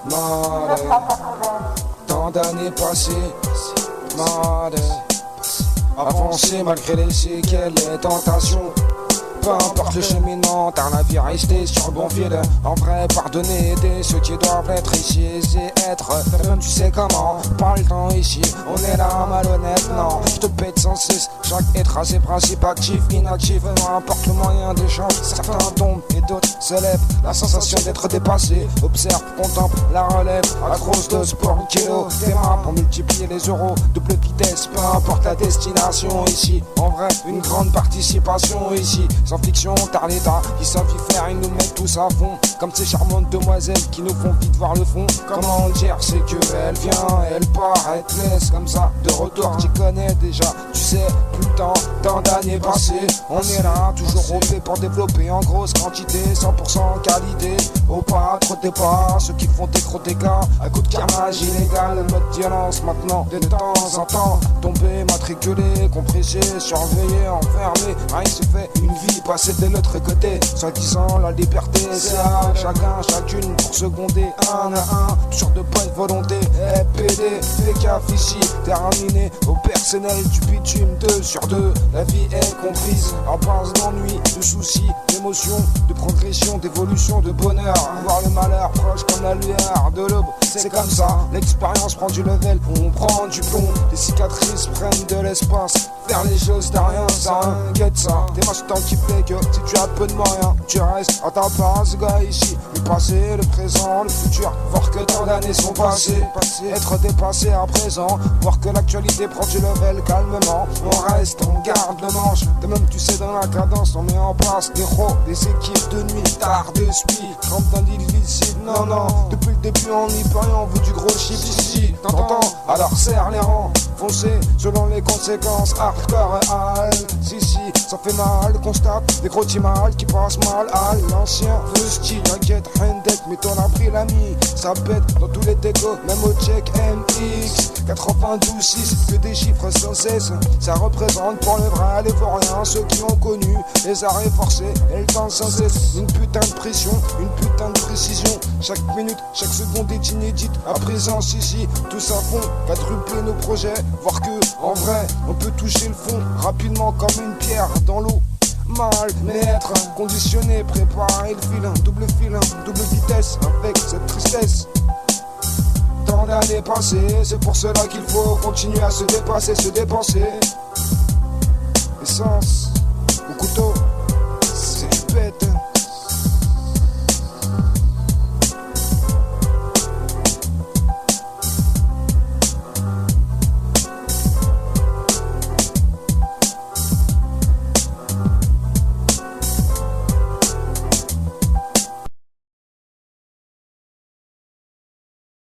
mal. Tant d'années passées, mal. Avancer malgré les séquelles, les tentations. Peu importe le cheminement, t'as la vie rester sur le bon fil. En vrai, pardonner, aider ceux qui doivent être ici, et être. Même tu sais comment, pas le temps ici. On est là malhonnête, non. Je te pète sans cesse. Chaque être a ses principes actifs, inactifs. Peu importe le moyen d'échange, certains tombent et d'autres se lèvent. La sensation d'être dépassé, observe, contemple, la relève. À grosse dose pour le kilo. Démarre pour multiplier les euros. Double vitesse, peu importe la destination ici. En vrai, une grande participation ici. Sans fiction, t'as l'état qui savent y faire, ils nous mettent tous à fond. Comme ces charmantes demoiselles qui nous font vite voir le fond. Comment dire, c'est que elle vient, elle part, elle te laisse comme ça. De retour, tu connais déjà, tu sais, plus le temps, tant d'années passées. On est là, toujours au fait pour développer en grosse quantité, 100% qualité. Au pas, trop tes pas, ceux qui font des gros dégâts. À coup de carnage illégal, mode violence maintenant, de temps en temps. Tombé, matriculé, compressé, surveillé, enfermé. Rien se fait, une vie passer de l'autre côté, soi-disant la liberté, c'est à chacun, chacune pour seconder, un à un, toujours de bonne volonté, PD, fais gaffe ici, terminé, au personnel du bitume, 2 sur 2, la vie est comprise, à base d'ennui, de soucis, d'émotions, de progression, d'évolution, de bonheur, voir le malheur proche comme la lueur de l'aube, c'est comme ça, l'expérience prend du level, on prend du plomb, les cicatrices prennent de l'espace, faire les choses t'as rien, ça inquiète ça, t'es temps qui fait que si tu as peu de moyens, tu restes à ta place, gars ici. Le passé, le présent, le futur, voir que tant d'années sont passées, être dépassé à présent, voir que l'actualité prend du level calmement. On reste, on garde le manche, de même tu sais dans la cadence, on met en place des ros, des équipes de nuit, tard de speed, trempe d'un illicite, non, non, depuis le début on n'y peut rien, on veut du gros chip ici, t'entends, alors serre les rangs, foncez selon les conséquences, hardcore et hal, si, ça fait mal, constate des gros timals qui passent mal à l'ancien Rusty, t'inquiète, Hendek, mais t'en as pris l'ami, ça pète dans tous les décos, même au check MX 92.6, que des chiffres sans cesse, ça représente pour les vrais, les vauriens, ceux qui ont connu les arrêts forcés et le temps sans cesse, une putain de pression, une putain de précision, chaque minute, chaque seconde est inédite, à présence ici, tous à fond, quadrupler nos projets, voir que, en vrai, on peut toucher le fond, rapidement comme une pierre dans l'eau. Mal, mais être conditionné, préparer le filin, double vitesse, avec cette tristesse. Tant d'années passées, c'est pour cela qu'il faut continuer à se dépasser, se dépenser. Essence.